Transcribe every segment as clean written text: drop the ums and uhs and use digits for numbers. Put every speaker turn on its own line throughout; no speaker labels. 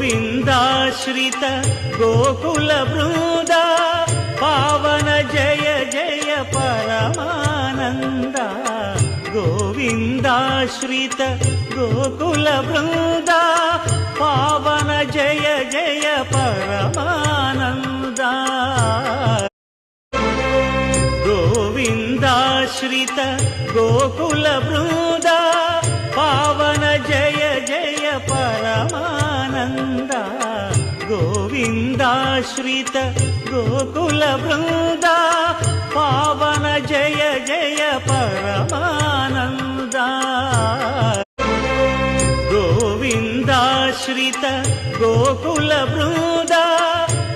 गोविन्दाश्रित गोकुल वृन्द पावन जय जय परमानन्द गोविन्दाश्रित गोकुल वृन्द पावन जय जय परमानन्द गोविन्दाश्रित गोकुल वृन्द पावन जय जय परमानन्द गोविन्दाश्रित गोकुल वृन्द पावन जय जय परमानन्द गोविन्दाश्रित गोकुल वृन्द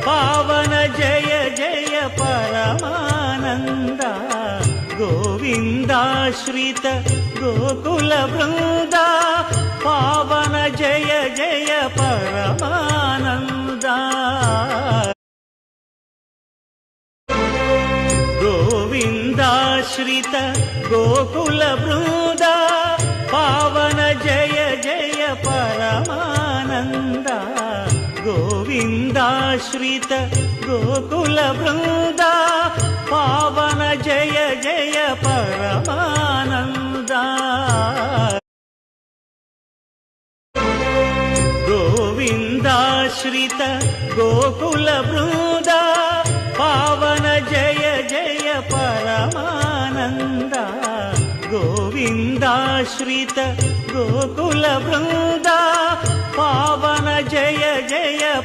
पावन जय जय परमानन्द गोविन्दाश्रित गोकुल वृन्द पावन जय जय परमानन्द गोविन्दाश्रित गोकुल वृन्द पावन जय जय परमानन्द गोविन्दाश्रित गोकुल वृन्द पावन जय जय परमानन्द गोविन्दाश्रित गोकुल वृन्द पावन जय जय परमानन्द गोविन्दाश्रित गोकुल वृन्द पावन जय जय